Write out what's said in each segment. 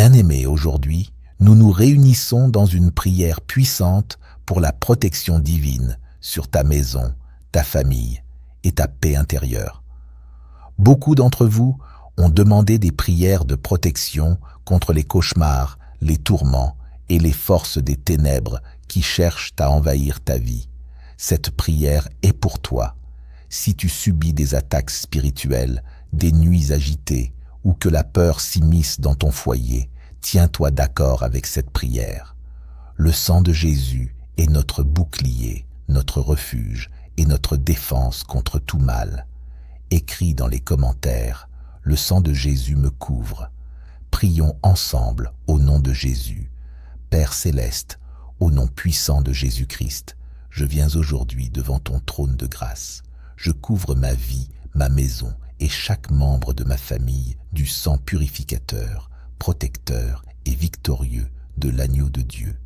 Bien-aimés, aujourd'hui, nous nous réunissons dans une prière puissante pour la protection divine sur ta maison, ta famille et ta paix intérieure. Beaucoup d'entre vous ont demandé des prières de protection contre les cauchemars, les tourments et les forces des ténèbres qui cherchent à envahir ta vie. Cette prière est pour toi. Si tu subis des attaques spirituelles, des nuits agitées ou que la peur s'immisce dans ton foyer, tiens-toi d'accord avec cette prière. Le sang de Jésus est notre bouclier, notre refuge et notre défense contre tout mal. Écris dans les commentaires, le sang de Jésus me couvre. Prions ensemble au nom de Jésus. Père céleste, au nom puissant de Jésus-Christ, je viens aujourd'hui devant ton trône de grâce. Je couvre ma vie, ma maison et chaque membre de ma famille du sang purificateur, protecteur et victorieux de l'agneau de Dieu.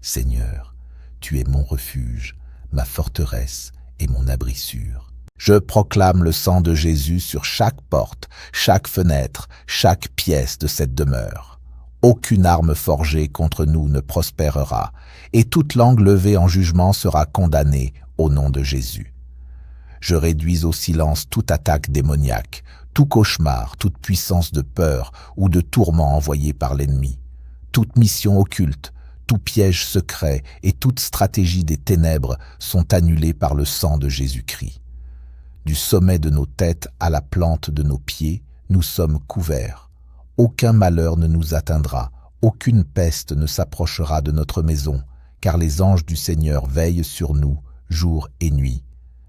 Seigneur, tu es mon refuge, ma forteresse et mon abri sûr. Je proclame le sang de Jésus sur chaque porte, chaque fenêtre, chaque pièce de cette demeure. Aucune arme forgée contre nous ne prospérera, et toute langue levée en jugement sera condamnée au nom de Jésus. Je réduis au silence toute attaque démoniaque, tout cauchemar, toute puissance de peur ou de tourment envoyée par l'ennemi, toute mission occulte, tout piège secret et toute stratégie des ténèbres sont annulés par le sang de Jésus-Christ. Du sommet de nos têtes à la plante de nos pieds, nous sommes couverts. Aucun malheur ne nous atteindra, aucune peste ne s'approchera de notre maison, car les anges du Seigneur veillent sur nous, jour et nuit.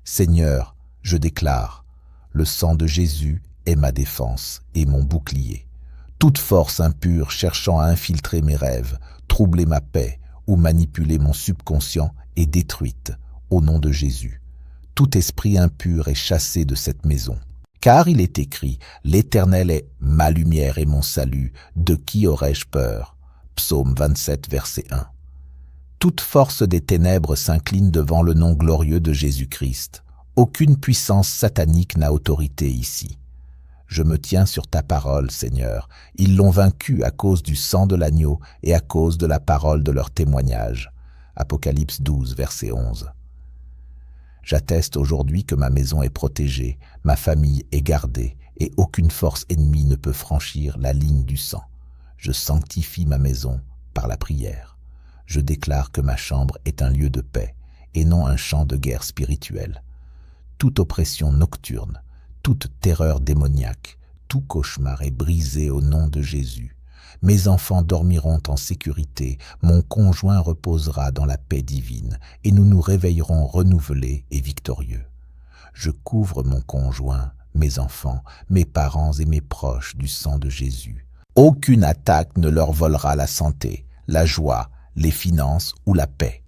Seigneur, je déclare, le sang de Jésus est ma défense et mon bouclier. Toute force impure cherchant à infiltrer mes rêves, troubler ma paix ou manipuler mon subconscient est détruite au nom de Jésus. Tout esprit impur est chassé de cette maison. Car il est écrit, l'Éternel est ma lumière et mon salut, de qui aurais-je peur? Psaume 27, verset 1. Toute force des ténèbres s'incline devant le nom glorieux de Jésus-Christ. Aucune puissance satanique n'a autorité ici. Je me tiens sur ta parole, Seigneur. Ils l'ont vaincu à cause du sang de l'agneau et à cause de la parole de leur témoignage. Apocalypse 12, verset 11. J'atteste aujourd'hui que ma maison est protégée, ma famille est gardée, et aucune force ennemie ne peut franchir la ligne du sang. Je sanctifie ma maison par la prière. Je déclare que ma chambre est un lieu de paix, et non un champ de guerre spirituelle. Toute oppression nocturne, toute terreur démoniaque, tout cauchemar est brisé au nom de Jésus. Mes enfants dormiront en sécurité, mon conjoint reposera dans la paix divine, et nous nous réveillerons renouvelés et victorieux. Je couvre mon conjoint, mes enfants, mes parents et mes proches du sang de Jésus. Aucune attaque ne leur volera la santé, la joie, les finances ou la paix.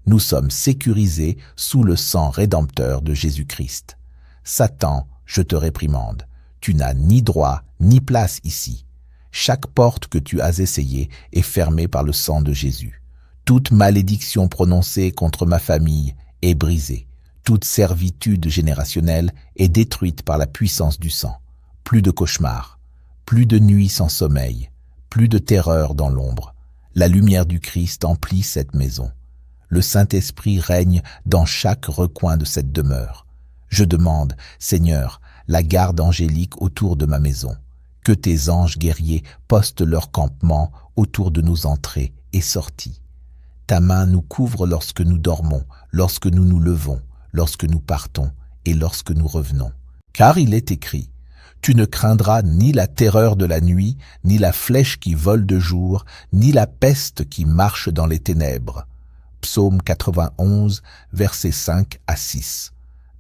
Nous sommes sécurisés sous le sang rédempteur de Jésus-Christ. Satan, je te réprimande, tu n'as ni droit ni place ici. Chaque porte que tu as essayée est fermée par le sang de Jésus. Toute malédiction prononcée contre ma famille est brisée. Toute servitude générationnelle est détruite par la puissance du sang. Plus de cauchemars, plus de nuits sans sommeil, plus de terreur dans l'ombre. La lumière du Christ emplit cette maison. Le Saint-Esprit règne dans chaque recoin de cette demeure. Je demande, Seigneur, la garde angélique autour de ma maison. Que tes anges guerriers postent leur campement autour de nos entrées et sorties. Ta main nous couvre lorsque nous dormons, lorsque nous nous levons, lorsque nous partons et lorsque nous revenons. Car il est écrit, tu ne craindras ni la terreur de la nuit, ni la flèche qui vole de jour, ni la peste qui marche dans les ténèbres. Psaume 91, versets 5 à 6.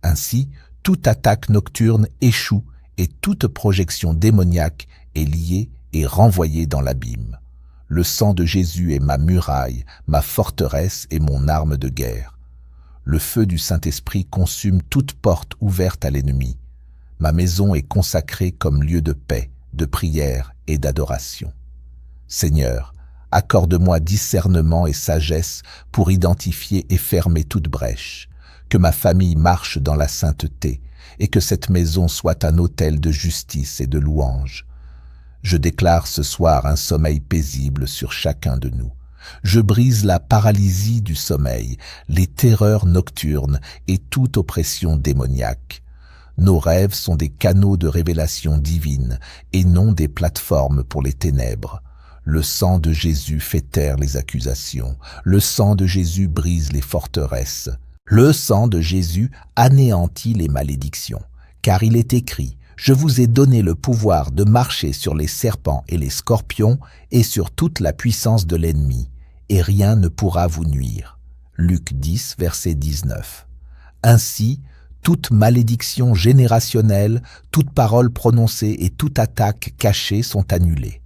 Ainsi, toute attaque nocturne échoue et toute projection démoniaque est liée et renvoyée dans l'abîme. Le sang de Jésus est ma muraille, ma forteresse et mon arme de guerre. Le feu du Saint-Esprit consume toute porte ouverte à l'ennemi. Ma maison est consacrée comme lieu de paix, de prière et d'adoration. Seigneur, accorde-moi discernement et sagesse pour identifier et fermer toute brèche. Que ma famille marche dans la sainteté et que cette maison soit un autel de justice et de louange. Je déclare ce soir un sommeil paisible sur chacun de nous. Je brise la paralysie du sommeil, les terreurs nocturnes et toute oppression démoniaque. Nos rêves sont des canaux de révélation divine et non des plateformes pour les ténèbres. Le sang de Jésus fait taire les accusations. Le sang de Jésus brise les forteresses. Le sang de Jésus anéantit les malédictions. Car il est écrit, « Je vous ai donné le pouvoir de marcher sur les serpents et les scorpions et sur toute la puissance de l'ennemi, et rien ne pourra vous nuire. » Luc 10, verset 19. Ainsi, toute malédiction générationnelle, toute parole prononcée et toute attaque cachée sont annulées.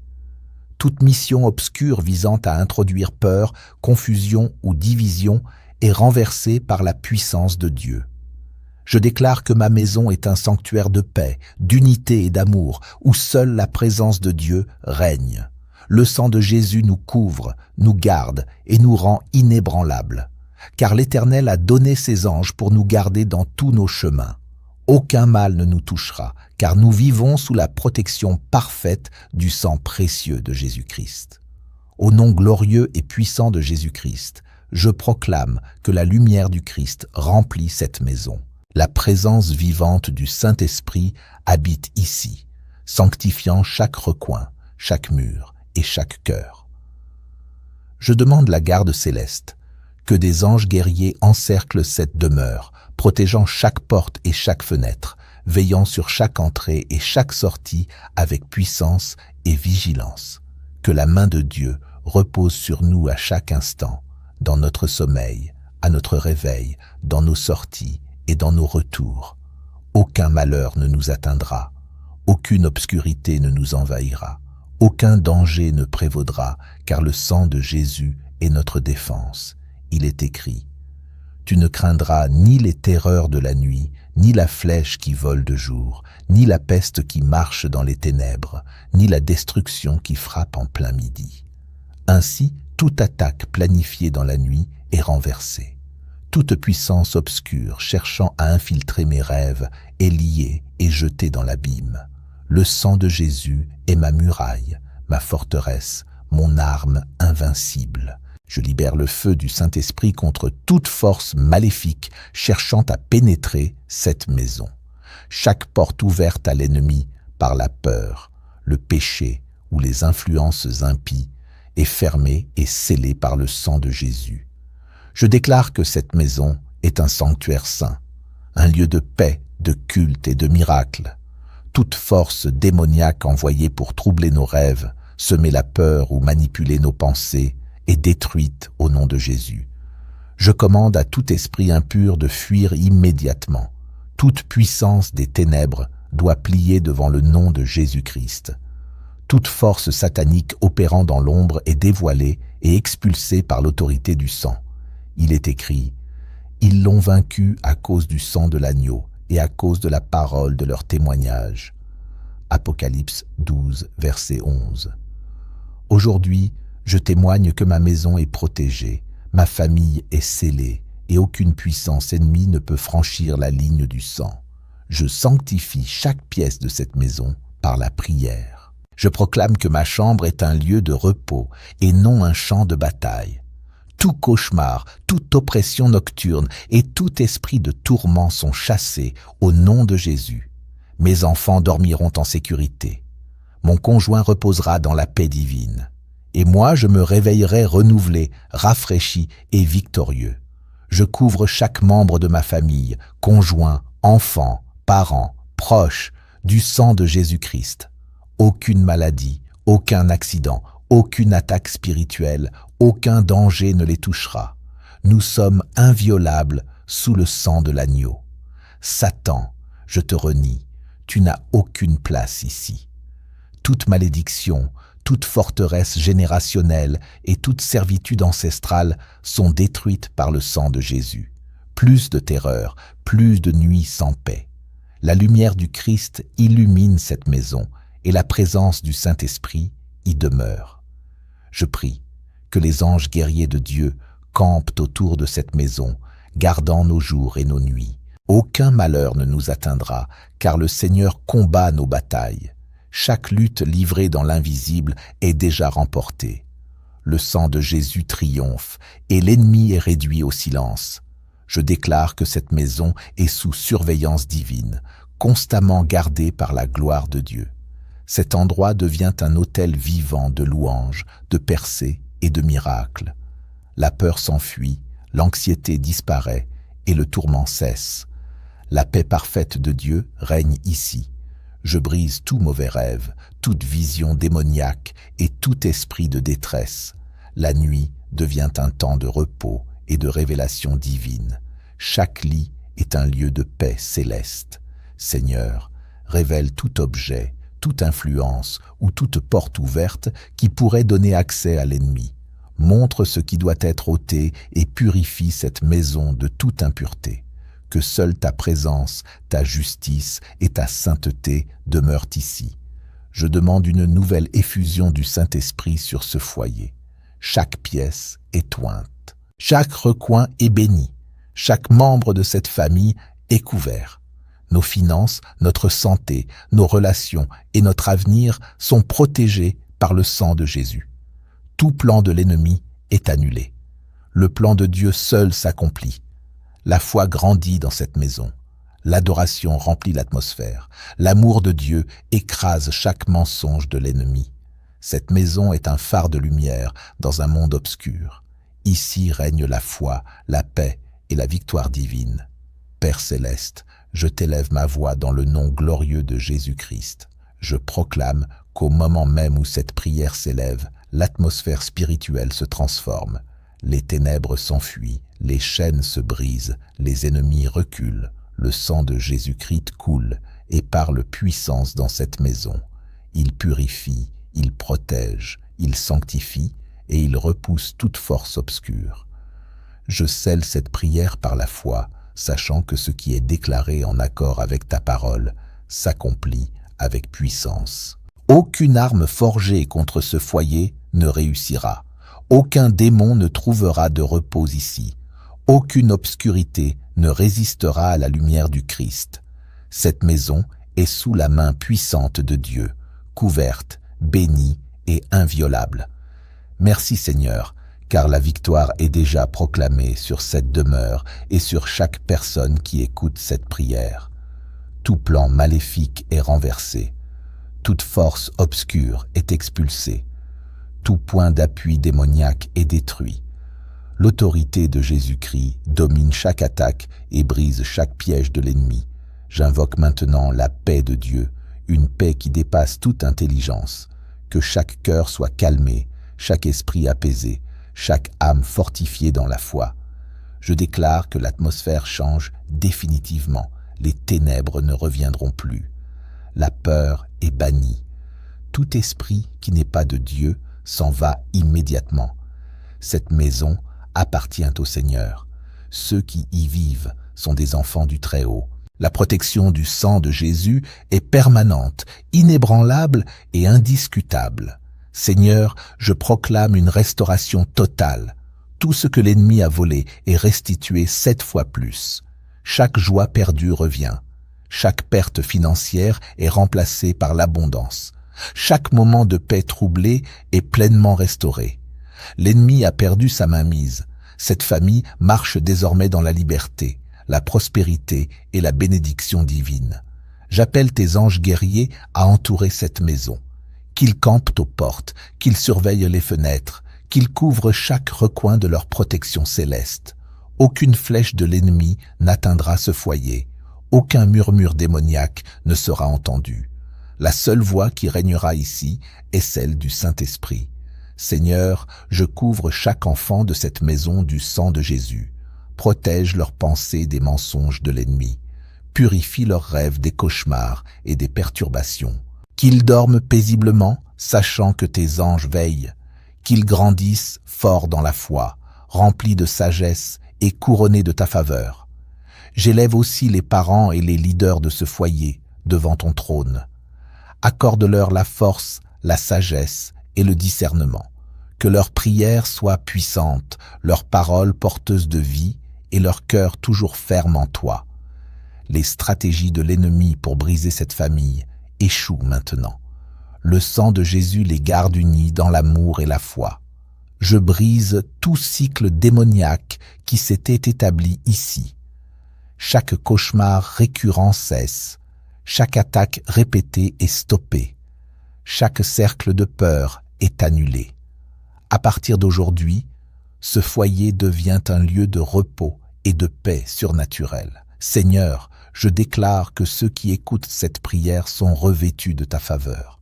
Toute mission obscure visant à introduire peur, confusion ou division est renversée par la puissance de Dieu. Je déclare que ma maison est un sanctuaire de paix, d'unité et d'amour, où seule la présence de Dieu règne. Le sang de Jésus nous couvre, nous garde et nous rend inébranlables. Car l'Éternel a donné ses anges pour nous garder dans tous nos chemins. Aucun mal ne nous touchera, car nous vivons sous la protection parfaite du sang précieux de Jésus-Christ. Au nom glorieux et puissant de Jésus-Christ, je proclame que la lumière du Christ remplit cette maison. La présence vivante du Saint-Esprit habite ici, sanctifiant chaque recoin, chaque mur et chaque cœur. Je demande la garde céleste, que des anges guerriers encerclent cette demeure, protégeant chaque porte et chaque fenêtre, veillant sur chaque entrée et chaque sortie avec puissance et vigilance. Que la main de Dieu repose sur nous à chaque instant, dans notre sommeil, à notre réveil, dans nos sorties et dans nos retours. Aucun malheur ne nous atteindra, aucune obscurité ne nous envahira, aucun danger ne prévaudra, car le sang de Jésus est notre défense. Il est écrit, « Tu ne craindras ni les terreurs de la nuit, ni la flèche qui vole de jour, ni la peste qui marche dans les ténèbres, ni la destruction qui frappe en plein midi. » Ainsi, toute attaque planifiée dans la nuit est renversée. Toute puissance obscure cherchant à infiltrer mes rêves est liée et jetée dans l'abîme. Le sang de Jésus est ma muraille, ma forteresse, mon arme invincible. Je libère le feu du Saint-Esprit contre toute force maléfique cherchant à pénétrer cette maison. Chaque porte ouverte à l'ennemi par la peur, le péché ou les influences impies est fermée et scellée par le sang de Jésus. Je déclare que cette maison est un sanctuaire saint, un lieu de paix, de culte et de miracle. Toute force démoniaque envoyée pour troubler nos rêves, semer la peur ou manipuler nos pensées est détruite au nom de Jésus. Je commande à tout esprit impur de fuir immédiatement. Toute puissance des ténèbres doit plier devant le nom de Jésus-Christ. Toute force satanique opérant dans l'ombre est dévoilée et expulsée par l'autorité du sang. Il est écrit, « Ils l'ont vaincu à cause du sang de l'agneau et à cause de la parole de leur témoignage. » Apocalypse 12, verset 11. Aujourd'hui, je témoigne que ma maison est protégée, ma famille est scellée et aucune puissance ennemie ne peut franchir la ligne du sang. Je sanctifie chaque pièce de cette maison par la prière. Je proclame que ma chambre est un lieu de repos et non un champ de bataille. Tout cauchemar, toute oppression nocturne et tout esprit de tourment sont chassés au nom de Jésus. Mes enfants dormiront en sécurité. Mon conjoint reposera dans la paix divine. Et moi, je me réveillerai renouvelé, rafraîchi et victorieux. Je couvre chaque membre de ma famille, conjoint, enfants, parents, proches, du sang de Jésus-Christ. Aucune maladie, aucun accident, aucune attaque spirituelle, aucun danger ne les touchera. Nous sommes inviolables sous le sang de l'agneau. Satan, je te renie, tu n'as aucune place ici. Toute malédiction, toute forteresse générationnelle et toute servitude ancestrale sont détruites par le sang de Jésus. Plus de terreur, plus de nuits sans paix. La lumière du Christ illumine cette maison et la présence du Saint-Esprit y demeure. Je prie que les anges guerriers de Dieu campent autour de cette maison, gardant nos jours et nos nuits. Aucun malheur ne nous atteindra, car le Seigneur combat nos batailles. Chaque lutte livrée dans l'invisible est déjà remportée. Le sang de Jésus triomphe et l'ennemi est réduit au silence. Je déclare que cette maison est sous surveillance divine, constamment gardée par la gloire de Dieu. Cet endroit devient un autel vivant de louanges, de percées et de miracles. La peur s'enfuit, l'anxiété disparaît et le tourment cesse. La paix parfaite de Dieu règne ici. Je brise tout mauvais rêve, toute vision démoniaque et tout esprit de détresse. La nuit devient un temps de repos et de révélation divine. Chaque lit est un lieu de paix céleste. Seigneur, révèle tout objet, toute influence ou toute porte ouverte qui pourrait donner accès à l'ennemi. Montre ce qui doit être ôté et purifie cette maison de toute impureté. Que seule ta présence, ta justice et ta sainteté demeurent ici. Je demande une nouvelle effusion du Saint-Esprit sur ce foyer. Chaque pièce est ointe. Chaque recoin est béni. Chaque membre de cette famille est couvert. Nos finances, notre santé, nos relations et notre avenir sont protégés par le sang de Jésus. Tout plan de l'ennemi est annulé. Le plan de Dieu seul s'accomplit. La foi grandit dans cette maison. L'adoration remplit l'atmosphère. L'amour de Dieu écrase chaque mensonge de l'ennemi. Cette maison est un phare de lumière dans un monde obscur. Ici règne la foi, la paix et la victoire divine. Père céleste, je t'élève ma voix dans le nom glorieux de Jésus-Christ. Je proclame qu'au moment même où cette prière s'élève, l'atmosphère spirituelle se transforme. Les ténèbres s'enfuient, les chaînes se brisent, les ennemis reculent. Le sang de Jésus-Christ coule et parle puissance dans cette maison. Il purifie, il protège, il sanctifie et il repousse toute force obscure. Je scelle cette prière par la foi, sachant que ce qui est déclaré en accord avec ta parole s'accomplit avec puissance. Aucune arme forgée contre ce foyer ne réussira. Aucun démon ne trouvera de repos ici. Aucune obscurité ne résistera à la lumière du Christ. Cette maison est sous la main puissante de Dieu, couverte, bénie et inviolable. Merci Seigneur, car la victoire est déjà proclamée sur cette demeure et sur chaque personne qui écoute cette prière. Tout plan maléfique est renversé. Toute force obscure est expulsée. Tout point d'appui démoniaque est détruit. L'autorité de Jésus-Christ domine chaque attaque et brise chaque piège de l'ennemi. J'invoque maintenant la paix de Dieu, une paix qui dépasse toute intelligence. Que chaque cœur soit calmé, chaque esprit apaisé, chaque âme fortifiée dans la foi. Je déclare que l'atmosphère change définitivement. Les ténèbres ne reviendront plus. La peur est bannie. Tout esprit qui n'est pas de Dieu s'en va immédiatement. Cette maison appartient au Seigneur. Ceux qui y vivent sont des enfants du Très-Haut. La protection du sang de Jésus est permanente, inébranlable et indiscutable. Seigneur, je proclame une restauration totale. Tout ce que l'ennemi a volé est restitué 7 fois plus. Chaque joie perdue revient. Chaque perte financière est remplacée par l'abondance. Chaque moment de paix troublé est pleinement restauré. L'ennemi a perdu sa mainmise. Cette famille marche désormais dans la liberté, la prospérité et la bénédiction divine. J'appelle tes anges guerriers à entourer cette maison. Qu'ils campent aux portes, qu'ils surveillent les fenêtres, qu'ils couvrent chaque recoin de leur protection céleste. Aucune flèche de l'ennemi n'atteindra ce foyer. Aucun murmure démoniaque ne sera entendu. La seule voix qui régnera ici est celle du Saint-Esprit. Seigneur, je couvre chaque enfant de cette maison du sang de Jésus. Protège leurs pensées des mensonges de l'ennemi. Purifie leurs rêves des cauchemars et des perturbations. Qu'ils dorment paisiblement, sachant que tes anges veillent. Qu'ils grandissent forts dans la foi, remplis de sagesse et couronnés de ta faveur. J'élève aussi les parents et les leaders de ce foyer devant ton trône. Accorde-leur la force, la sagesse et le discernement. Que leurs prières soient puissantes, leurs paroles porteuses de vie et leur cœur toujours ferme en toi. Les stratégies de l'ennemi pour briser cette famille échouent maintenant. Le sang de Jésus les garde unis dans l'amour et la foi. Je brise tout cycle démoniaque qui s'était établi ici. Chaque cauchemar récurrent cesse. Chaque attaque répétée est stoppée. Chaque cercle de peur est annulé. À partir d'aujourd'hui, ce foyer devient un lieu de repos et de paix surnaturelle. Seigneur, je déclare que ceux qui écoutent cette prière sont revêtus de ta faveur.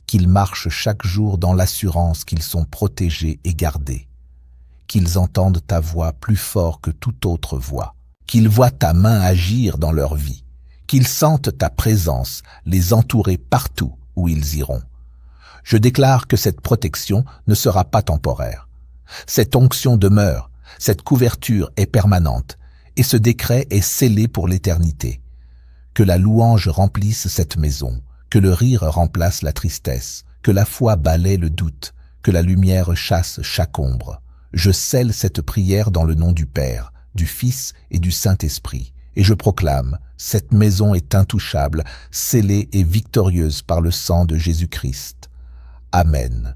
Qu'ils marchent chaque jour dans l'assurance qu'ils sont protégés et gardés. Qu'ils entendent ta voix plus fort que toute autre voix. Qu'ils voient ta main agir dans leur vie. Qu'ils sentent ta présence les entourer partout où ils iront. Je déclare que cette protection ne sera pas temporaire. Cette onction demeure, cette couverture est permanente, et ce décret est scellé pour l'éternité. Que la louange remplisse cette maison, que le rire remplace la tristesse, que la foi balaie le doute, que la lumière chasse chaque ombre. Je scelle cette prière dans le nom du Père, du Fils et du Saint-Esprit, et je proclame, cette maison est intouchable, scellée et victorieuse par le sang de Jésus-Christ. Amen.